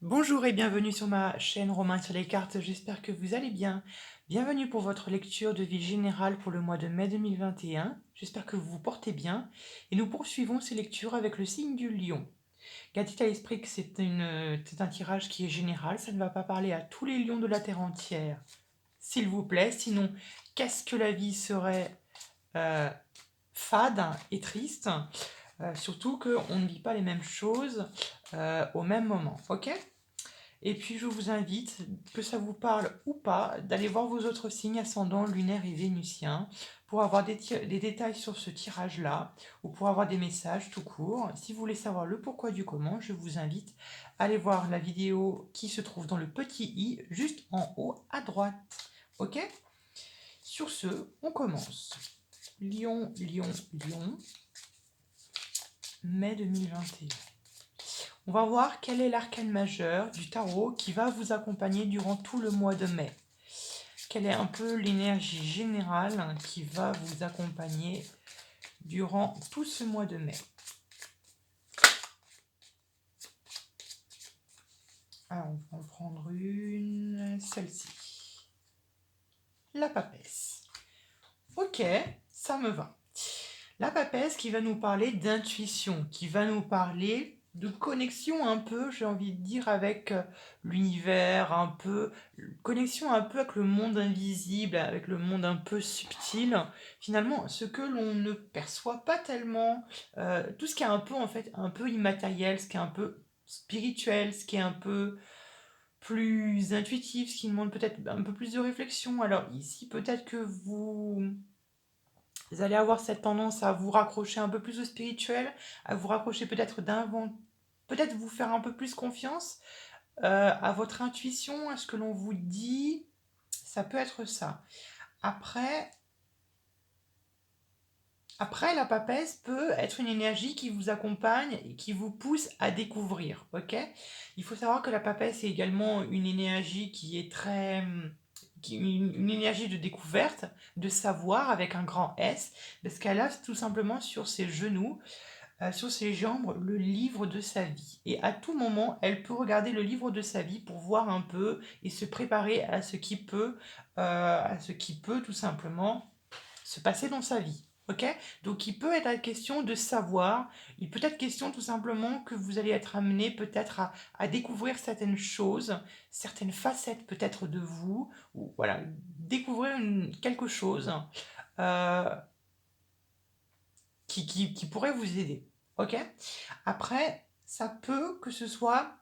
Bonjour et bienvenue sur ma chaîne Romain sur les cartes, j'espère que vous allez bien. Bienvenue pour votre lecture de vie générale pour le mois de mai 2021. J'espère que vous vous portez bien et nous poursuivons ces lectures avec le signe du lion. Gardez à l'esprit que c'est un tirage qui est général, ça ne va pas parler à tous les lions de la terre entière, s'il vous plaît. Sinon, qu'est-ce que la vie serait euh, fade et triste, surtout qu'on ne vit pas les mêmes choses au même moment, ok? Et puis je vous invite, que ça vous parle ou pas, d'aller voir vos autres signes ascendants, lunaires et vénusiens pour avoir des détails sur ce tirage-là ou pour avoir des messages tout court. Si vous voulez savoir le pourquoi du comment, je vous invite à aller voir la vidéo qui se trouve dans le petit i juste en haut à droite. Ok? Sur ce, on commence. Lion, Lion, Lion, mai 2021. On va voir quel est l'arcane majeur du tarot qui va vous accompagner durant tout le mois de mai. Quelle est un peu l'énergie générale qui va vous accompagner durant tout ce mois de mai. Alors, on va en prendre une, celle-ci. La papesse. Ok, ça me va. La papesse qui va nous parler d'intuition, qui va nous parler de connexion un peu, j'ai envie de dire, avec l'univers, un peu, connexion un peu avec le monde invisible, avec le monde un peu subtil. Finalement, ce que l'on ne perçoit pas tellement, tout ce qui est un peu, en fait, un peu immatériel, ce qui est un peu spirituel, ce qui est un peu plus intuitif, ce qui demande peut-être un peu plus de réflexion. Alors ici, peut-être que vous allez avoir cette tendance à vous raccrocher un peu plus au spirituel, à vous raccrocher peut-être peut-être vous faire un peu plus confiance à votre intuition, à ce que l'on vous dit. Ça peut être ça. Après, après, la papesse peut être une énergie qui vous accompagne et qui vous pousse à découvrir, ok? Il faut savoir que la papesse est également une énergie qui est une énergie de découverte, de savoir avec un grand S, parce qu'elle a tout simplement sur ses genoux, sur ses jambes, le livre de sa vie. Et à tout moment, elle peut regarder le livre de sa vie pour voir un peu et se préparer à ce qui peut tout simplement se passer dans sa vie. Ok? Donc il peut être question de savoir, il peut être question tout simplement que vous allez être amené peut-être à découvrir certaines choses, certaines facettes peut-être de vous, ou voilà, découvrir quelque chose euh, qui pourrait vous aider. Ok? Après, ça peut que ce soit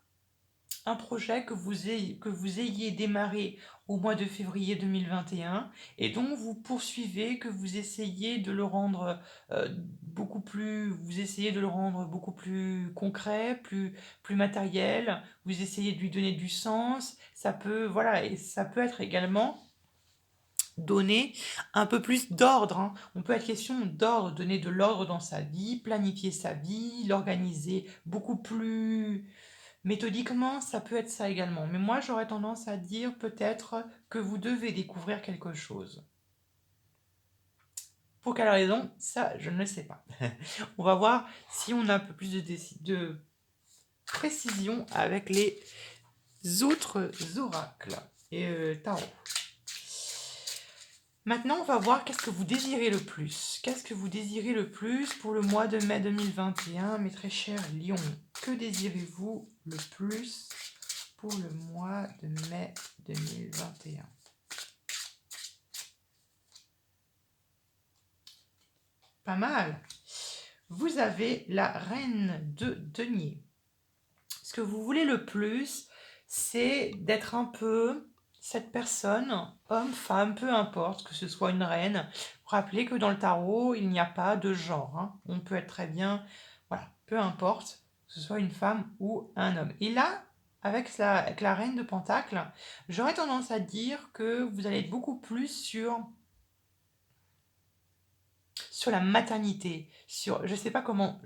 un projet que vous ayez démarré au mois de février 2021 et dont vous poursuivez, que vous essayez de le rendre vous essayez de le rendre beaucoup plus concret, plus matériel, vous essayez de lui donner du sens, ça peut, voilà, et ça peut être également donner un peu plus d'ordre, hein. On peut être question d'ordre, donner de l'ordre dans sa vie, planifier sa vie, l'organiser beaucoup plus méthodiquement, ça peut être ça également. Mais moi, j'aurais tendance à dire peut-être que vous devez découvrir quelque chose. Pour quelle raison? Ça, je ne le sais pas. On va voir si on a un peu plus de précision avec les autres oracles et tarot. Maintenant, on va voir qu'est-ce que vous désirez le plus. Qu'est-ce que vous désirez le plus pour le mois de mai 2021, mes très chers lions? Que désirez-vous le plus pour le mois de mai 2021? Pas mal. Vous avez la reine de denier. Ce que vous voulez le plus, c'est d'être un peu cette personne, homme, femme, peu importe, que ce soit une reine. Rappelez que dans le tarot, il n'y a pas de genre, hein. On peut être très bien, voilà, peu importe, que ce soit une femme ou un homme. Et là, avec la reine de Pentacle, j'aurais tendance à dire que vous allez être beaucoup plus sur la maternité, je sais pas comment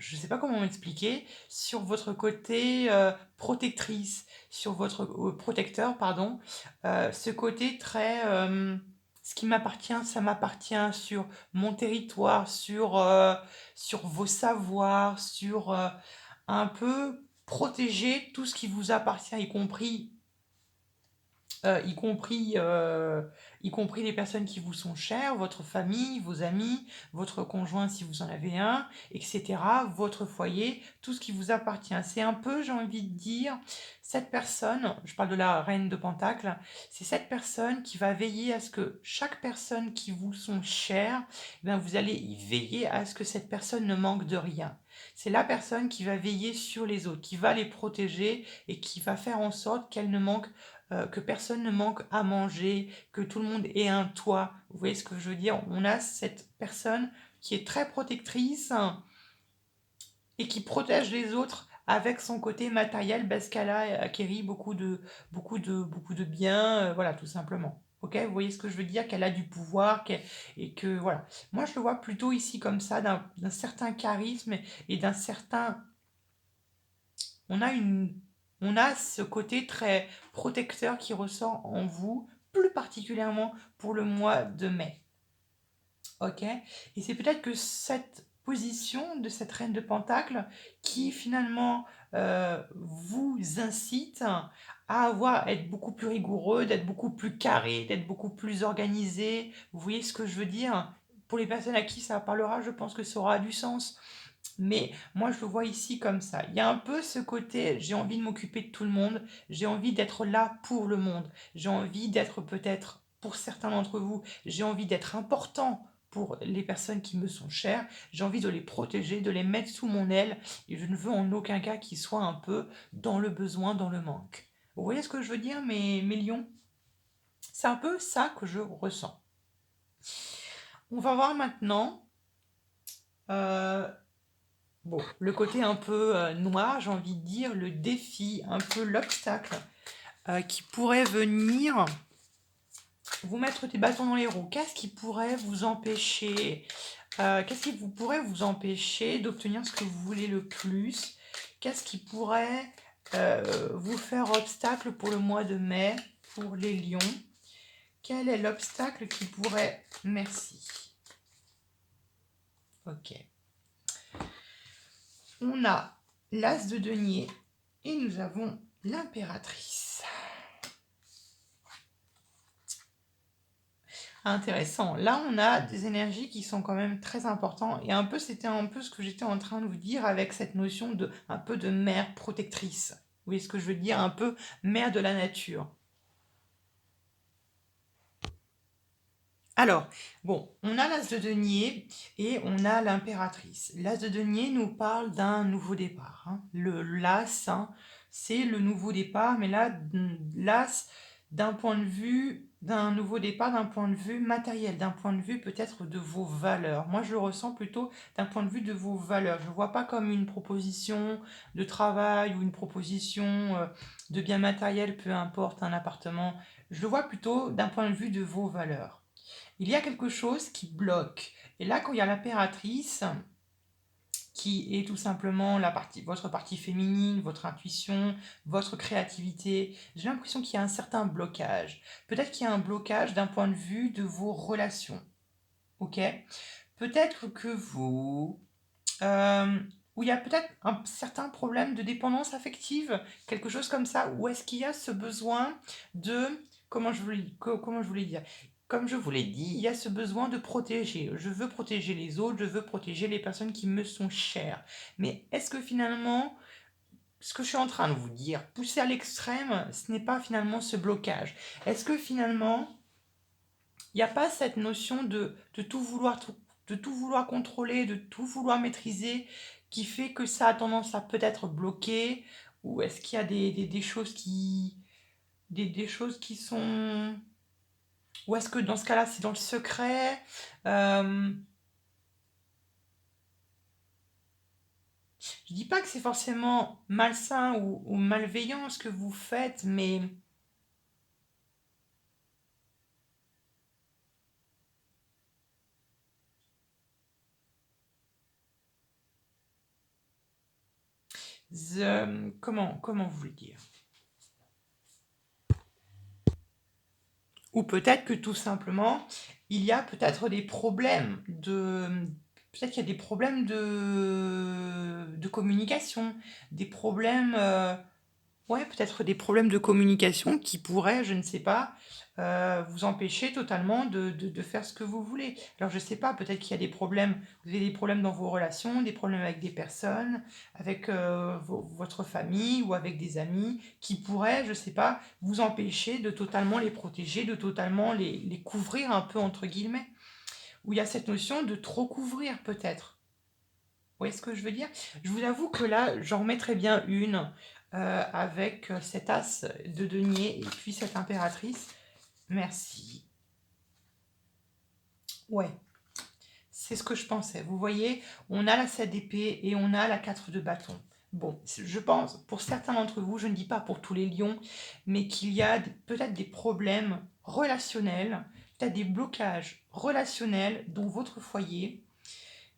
m'expliquer, sur votre côté protectrice, sur votre protecteur, pardon, ce côté très ce qui m'appartient, ça m'appartient sur mon territoire, sur vos savoirs, sur un peu protéger tout ce qui vous appartient, euh, y compris, euh, y compris les personnes qui vous sont chères, votre famille, vos amis, votre conjoint si vous en avez un, etc., votre foyer, tout ce qui vous appartient. C'est un peu, j'ai envie de dire, cette personne, je parle de la reine de Pentacle, c'est cette personne qui va veiller à ce que chaque personne qui vous sont chères, eh bien, vous allez y veiller à ce que cette personne ne manque de rien. C'est la personne qui va veiller sur les autres, qui va les protéger et qui va faire en sorte que personne ne manque à manger, que tout le monde ait un toit. Vous voyez ce que je veux dire? On a cette personne qui est très protectrice et qui protège les autres avec son côté matériel parce qu'elle a acquéri beaucoup de biens, voilà, tout simplement. Ok, vous voyez ce que je veux dire? Qu'elle a du pouvoir et que voilà. Moi, je le vois plutôt ici comme ça, d'un certain charisme et d'un certain. On a une, on a ce côté très protecteur qui ressort en vous, plus particulièrement pour le mois de mai. Ok? Et c'est peut-être que cette position de cette reine de Pentacle qui finalement vous incite être beaucoup plus rigoureux, d'être beaucoup plus carré, d'être beaucoup plus organisé. Vous voyez ce que je veux dire? Pour les personnes à qui ça parlera, je pense que ça aura du sens. Mais moi, je le vois ici comme ça. Il y a un peu ce côté, j'ai envie de m'occuper de tout le monde, j'ai envie d'être là pour le monde, j'ai envie d'être peut-être, pour certains d'entre vous, j'ai envie d'être important pour les personnes qui me sont chères, j'ai envie de les protéger, de les mettre sous mon aile, et je ne veux en aucun cas qu'ils soient un peu dans le besoin, dans le manque. Vous voyez ce que je veux dire, mes lions? C'est un peu ça que je ressens. On va voir maintenant euh, bon, le côté un peu noir, j'ai envie de dire, le défi, un peu l'obstacle qui pourrait venir vous mettre des bâtons dans les roues. Qu'est-ce qui pourrait vous empêcher qu'est-ce qui pourrait vous empêcher d'obtenir ce que vous voulez le plus? Qu'est-ce qui pourrait vous faire obstacle pour le mois de mai, pour les lions? Quel est l'obstacle qui pourrait... Merci. Ok. On a l'as de denier et nous avons l'impératrice. Intéressant. Là, on a des énergies qui sont quand même très importantes. Et un peu, c'était un peu ce que j'étais en train de vous dire avec cette notion de un peu de mère protectrice. Vous voyez ce que je veux dire? Un peu mère de la nature. Alors, bon, on a l'as de denier et on a l'impératrice. L'as de denier nous parle d'un nouveau départ, hein. L'as, hein, c'est le nouveau départ, mais là, l'as, d'un point de vue d'un nouveau départ, d'un point de vue matériel, d'un point de vue peut-être de vos valeurs. Moi, je le ressens plutôt d'un point de vue de vos valeurs. Je ne vois pas comme une proposition de travail ou une proposition de bien matériel, peu importe, un appartement. Je le vois plutôt d'un point de vue de vos valeurs. Il y a quelque chose qui bloque. Et là, quand il y a l'impératrice, qui est tout simplement votre partie féminine, votre intuition, votre créativité, j'ai l'impression qu'il y a un certain blocage. Peut-être qu'il y a un blocage d'un point de vue de vos relations. Ok? Peut-être que vous... où il y a peut-être un certain problème de dépendance affective, quelque chose comme ça, où est-ce qu'il y a ce besoin de... comment je voulais dire? Comme je vous l'ai dit, il y a ce besoin de protéger. Je veux protéger les autres, je veux protéger les personnes qui me sont chères. Mais est-ce que finalement, ce que je suis en train de vous dire, poussé à l'extrême, ce n'est pas finalement ce blocage? Est-ce que finalement, il n'y a pas cette notion de tout vouloir contrôler, de tout vouloir maîtriser, qui fait que ça a tendance à peut-être bloquer? Ou est-ce qu'il y a des choses des choses qui sont... Ou est-ce que dans ce cas-là, c'est dans le secret? Euh, je dis pas que c'est forcément malsain ou malveillant ce que vous faites, mais comment vous le dire? Ou peut-être que tout simplement, il y a peut-être des problèmes Peut-être qu'il y a des problèmes de communication, des problèmes, ouais, peut-être des problèmes de communication qui pourraient, je ne sais pas, vous empêcher totalement de faire ce que vous voulez. Alors je ne sais pas, peut-être qu'il y a des problèmes, vous avez des problèmes dans vos relations, des problèmes avec des personnes, avec votre famille ou avec des amis, qui pourraient, je ne sais pas, vous empêcher de totalement les protéger, de totalement les couvrir un peu entre guillemets. Où il y a cette notion de trop couvrir peut-être. Vous voyez ce que je veux dire? Je vous avoue que là, j'en remettrais bien une avec cet as de denier et puis cette impératrice. Merci. Ouais, c'est ce que je pensais. Vous voyez, on a la 7 d'épée et on a la 4 de bâton. Bon, je pense, pour certains d'entre vous, je ne dis pas pour tous les lions, mais qu'il y a peut-être des problèmes relationnels, peut-être des blocages relationnels dans votre foyer,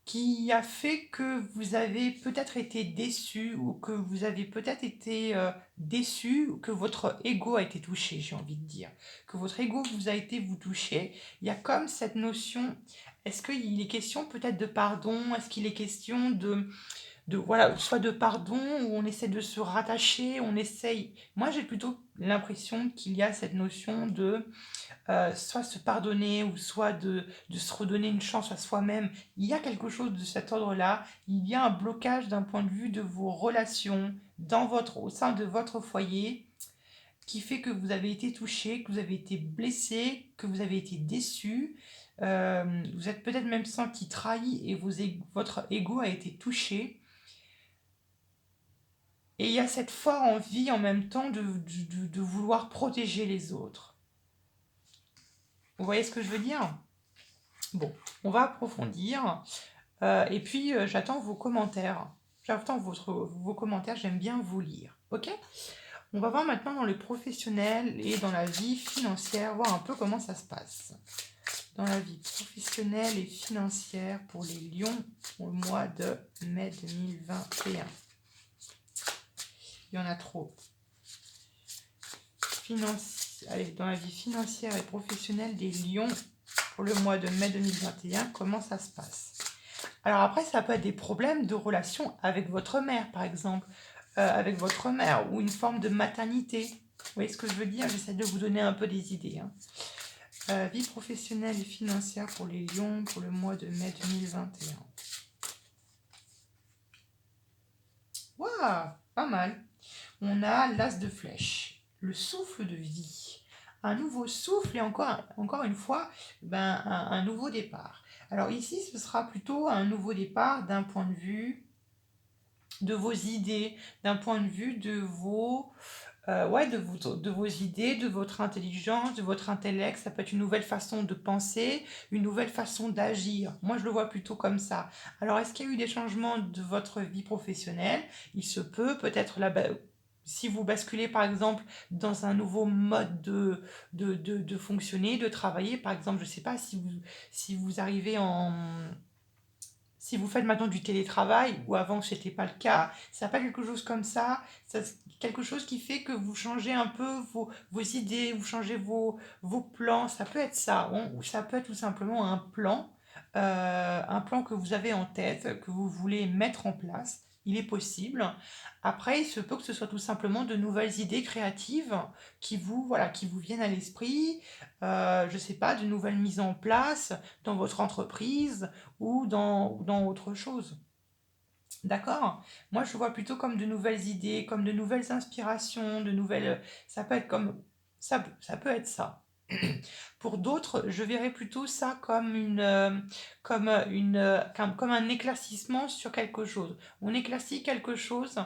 qui a fait que vous avez peut-être été déçu ou que vous avez peut-être été déçu ou que votre ego a été touché, j'ai envie de dire. Que votre ego vous a été vous toucher. Il y a comme cette notion, est-ce qu'il est question peut-être de pardon? Est-ce qu'il est question de voilà, soit de pardon, où on essaie de se rattacher, on essaye... Moi j'ai plutôt l'impression qu'il y a cette notion de soit se pardonner ou soit de se redonner une chance à soi-même. Il y a quelque chose de cet ordre-là. Il y a un blocage d'un point de vue de vos relations au sein de votre foyer qui fait que vous avez été touché, que vous avez été blessé, que vous avez été déçu. Vous êtes peut-être même senti trahi et votre ego a été touché. Et il y a cette forte envie en même temps de vouloir protéger les autres. Vous voyez ce que je veux dire? Bon, on va approfondir. Et puis, j'attends vos commentaires. J'attends vos commentaires, j'aime bien vous lire. Ok? On va voir maintenant dans le professionnel et dans la vie financière, voir un peu comment ça se passe. Dans la vie professionnelle et financière pour les lions au mois de mai 2021. Il y en a trop. Allez, dans la vie financière et professionnelle des lions pour le mois de mai 2021, comment ça se passe? Alors après, ça peut être des problèmes de relation avec votre mère, par exemple, avec votre mère, ou une forme de maternité. Vous voyez ce que je veux dire? J'essaie de vous donner un peu des idées. Hein. Vie professionnelle et financière pour les lions pour le mois de mai 2021. Waouh, pas mal. On a l'as de flèche, le souffle de vie. Un nouveau souffle et encore une fois, un nouveau départ. Alors ici, ce sera plutôt un nouveau départ d'un point de vue de vos idées, d'un point de vue de vos idées, de votre intelligence, de votre intellect. Ça peut être une nouvelle façon de penser, une nouvelle façon d'agir. Moi, je le vois plutôt comme ça. Alors, est-ce qu'il y a eu des changements de votre vie professionnelle? Il se peut, peut-être là-bas. Si vous basculez par exemple dans un nouveau mode de fonctionner, de travailler, par exemple, je ne sais pas si vous arrivez si vous faites maintenant du télétravail, ou avant ce n'était pas le cas, ça pas quelque chose comme ça, quelque chose qui fait que vous changez un peu vos idées, vous changez vos plans, ça peut être ça, ou ça peut être tout simplement un plan que vous avez en tête, que vous voulez mettre en place, il est possible. Après, il se peut que ce soit tout simplement de nouvelles idées créatives voilà, qui vous viennent à l'esprit, je ne sais pas, de nouvelles mises en place dans votre entreprise, ou dans autre chose. D'accord? Moi, je vois plutôt comme de nouvelles idées, comme de nouvelles inspirations, de nouvelles... Ça peut être comme... Ça peut être ça. Pour d'autres, je verrais plutôt ça comme un éclaircissement sur quelque chose. On éclaircit quelque chose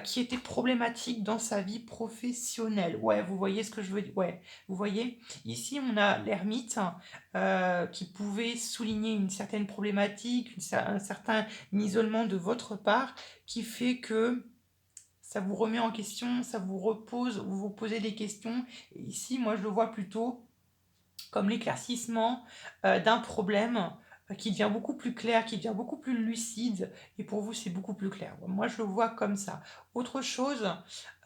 qui était problématique dans sa vie professionnelle. Ouais, vous voyez ce que je veux dire? Ouais, vous voyez? Ici, on a l'ermite qui pouvait souligner une certaine problématique, un certain isolement de votre part, qui fait que ça vous remet en question, ça vous repose, vous vous posez des questions. Et ici, moi, je le vois plutôt comme l'éclaircissement d'un problème qui devient beaucoup plus clair, qui devient beaucoup plus lucide, et pour vous, c'est beaucoup plus clair. Moi, je le vois comme ça. Autre chose,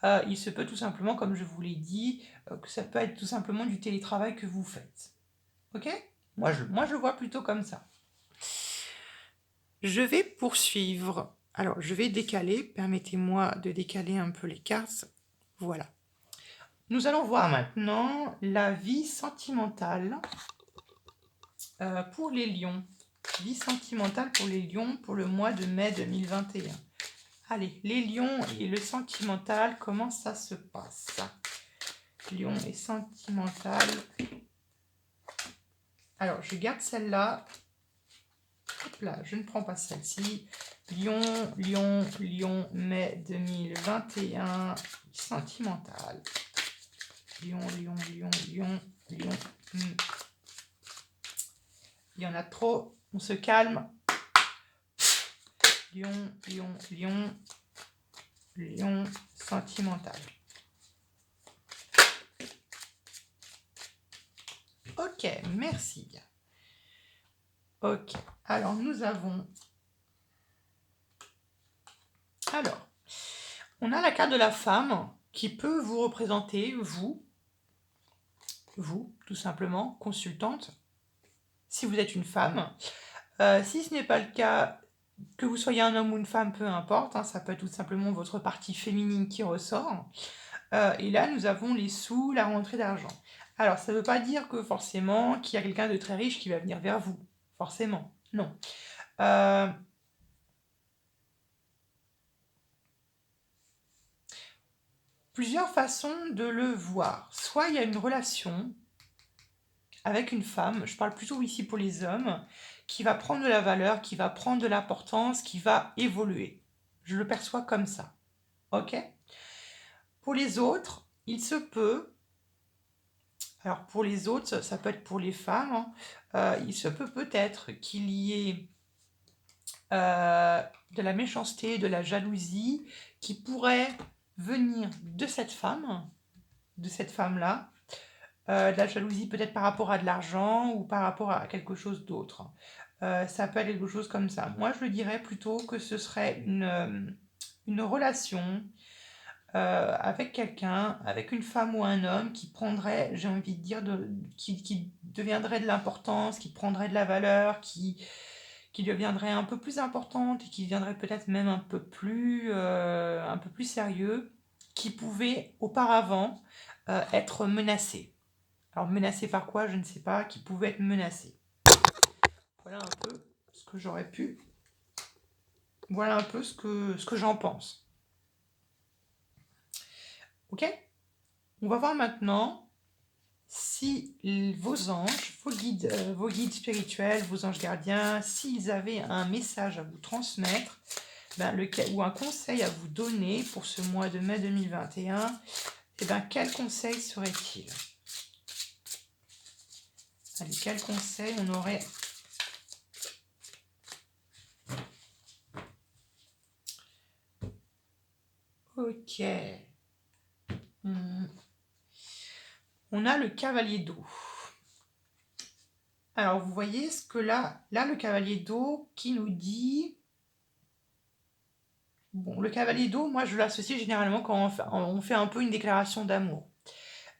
il se peut tout simplement, comme je vous l'ai dit, que ça peut être tout simplement du télétravail que vous faites. Ok? Moi, je le vois plutôt comme ça. Je vais poursuivre. Alors, je vais décaler. Permettez-moi de décaler un peu les cartes. Voilà. Nous allons voir maintenant la vie sentimentale pour les lions. Vie sentimentale pour les lions pour le mois de mai 2021. Allez, les lions et le sentimental, comment ça se passe? Lion et sentimental. Alors, je garde celle-là. Hop là, je ne prends pas celle-ci. Lion, Lion, Lion, mai 2021, sentimental. Lion, Lion, Lion, Lion, Lion. Il y en a trop, on se calme. Lion, Lion, Lion, Lion, sentimental. Ok, merci. Ok, alors nous avons... Alors, on a la carte de la femme qui peut vous représenter, vous, tout simplement, consultante, si vous êtes une femme. Si ce n'est pas le cas, que vous soyez un homme ou une femme, peu importe, hein, ça peut être tout simplement votre partie féminine qui ressort. Et là, nous avons les sous, la rentrée d'argent. Alors, ça ne veut pas dire que forcément qu'il y a quelqu'un de très riche qui va venir vers vous. Forcément, non. Plusieurs façons de le voir. Soit il y a une relation avec une femme, je parle plutôt ici pour les hommes, qui va prendre de la valeur, qui va prendre de l'importance, qui va évoluer. Je le perçois comme ça. Ok? Pour les autres, il se peut... Alors pour les autres, ça peut être pour les femmes, hein, il se peut peut-être qu'il y ait de la méchanceté, de la jalousie qui pourrait venir de cette femme, de cette femme-là, de la jalousie peut-être par rapport à de l'argent ou par rapport à quelque chose d'autre. Ça peut être quelque chose comme ça. Moi, je le dirais plutôt que ce serait une relation avec quelqu'un, avec une femme ou un homme qui prendrait, j'ai envie de dire, qui deviendrait de l'importance, qui prendrait de la valeur, qui deviendrait un peu plus importante et qui deviendrait peut-être même un peu plus sérieux, qui pouvait auparavant être menacé. Alors menacé par quoi, je ne sais pas, qui pouvait être menacé. Voilà un peu ce que j'aurais pu. Voilà un peu ce que j'en pense. Ok? On va voir maintenant si vos anges, vos guides spirituels, vos anges gardiens, s'ils avaient un message à vous transmettre, ou un conseil à vous donner pour ce mois de mai 2021, quel conseil serait-il? Allez, quel conseil on aurait? Ok. On a le cavalier d'eau. Alors, vous voyez ce que là, le cavalier d'eau qui nous dit... Bon, le cavalier d'eau, moi, je l'associe généralement quand on fait un peu une déclaration d'amour.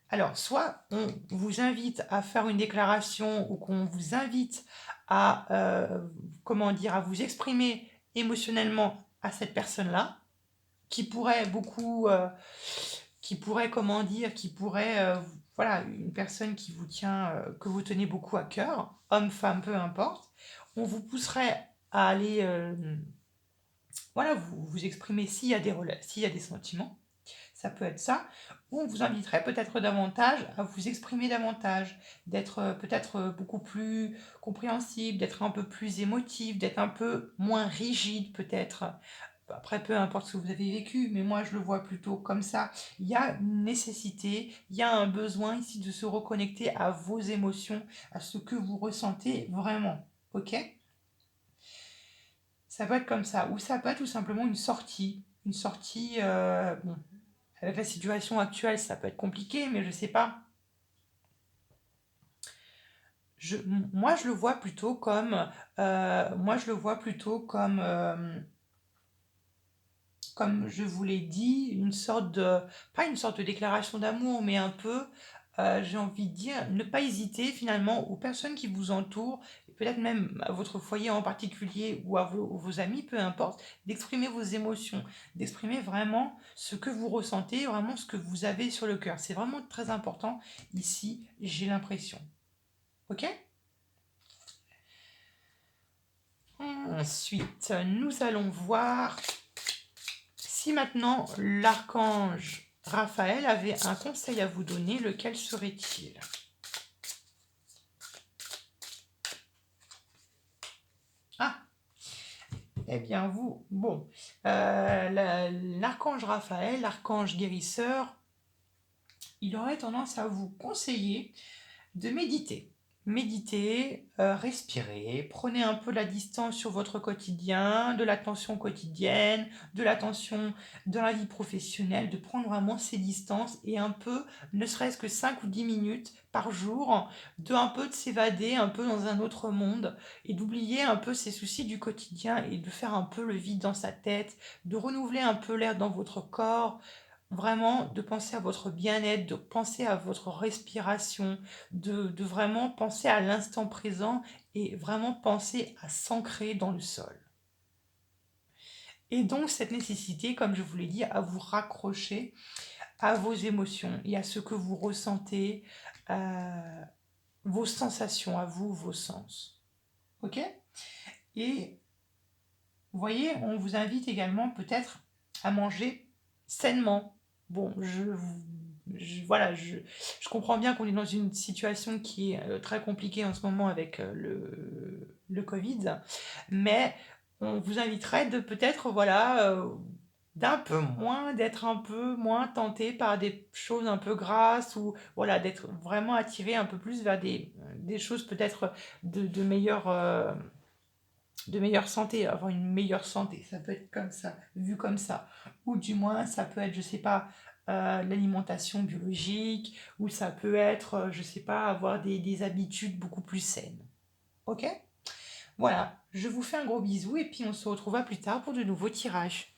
Alors, soit on vous invite à faire une déclaration ou qu'on vous invite à, à vous exprimer émotionnellement à cette personne-là, qui pourrait beaucoup, voilà, une personne qui vous tient, que vous tenez beaucoup à cœur, homme, femme, peu importe, on vous pousserait à aller, voilà, vous exprimer s'il y a des sentiments, ça peut être ça, ou on vous inviterait peut-être davantage à vous exprimer davantage, d'être peut-être beaucoup plus compréhensible, d'être un peu plus émotif, d'être un peu moins rigide peut-être. Après, peu importe ce que vous avez vécu, mais moi je le vois plutôt comme ça. Il y a une nécessité, il y a un besoin ici de se reconnecter à vos émotions, à ce que vous ressentez vraiment. Ok? Ça peut être comme ça, ou ça peut être tout simplement une sortie. Une sortie, bon, avec la situation actuelle, ça peut être compliqué, mais je sais pas. Moi, je le vois plutôt comme, comme je vous l'ai dit, une sorte de, pas une sorte de déclaration d'amour, mais un peu, j'ai envie de dire, ne pas hésiter finalement aux personnes qui vous entourent, peut-être même à votre foyer en particulier ou à vos amis, peu importe, d'exprimer vos émotions, d'exprimer vraiment ce que vous ressentez, vraiment ce que vous avez sur le cœur. C'est vraiment très important ici, j'ai l'impression. Ok? Ensuite, nous allons voir si maintenant l'archange Raphaël avait un conseil à vous donner, lequel serait-il? Ah, eh bien vous, bon, l'archange Raphaël, l'archange guérisseur, il aurait tendance à vous conseiller de méditer. Méditez, respirez, prenez un peu la distance sur votre quotidien, de la tension quotidienne, de la tension dans la vie professionnelle, de prendre vraiment ces distances et un peu, ne serait-ce que 5 ou 10 minutes par jour, de un peu de s'évader un peu dans un autre monde et d'oublier un peu ses soucis du quotidien et de faire un peu le vide dans sa tête, de renouveler un peu l'air dans votre corps, vraiment de penser à votre bien-être, de penser à votre respiration, de vraiment penser à l'instant présent et vraiment penser à s'ancrer dans le sol. Et donc cette nécessité, comme je vous l'ai dit, à vous raccrocher à vos émotions et à ce que vous ressentez, vos sensations à vous, vos sens. Ok? Et vous voyez, on vous invite également peut-être à manger sainement. Bon, voilà, je comprends bien qu'on est dans une situation qui est très compliquée en ce moment avec le Covid, mais on vous inviterait de peut-être, voilà, d'un peu moins, d'être un peu moins tenté par des choses un peu grasses ou voilà, d'être vraiment attiré un peu plus vers des choses peut-être de meilleure santé, avoir une meilleure santé, ça peut être comme ça, vu comme ça. Ou du moins, ça peut être, je sais pas, l'alimentation biologique, ou ça peut être, je sais pas, avoir des habitudes beaucoup plus saines. Ok? Voilà, je vous fais un gros bisou et puis on se retrouvera plus tard pour de nouveaux tirages.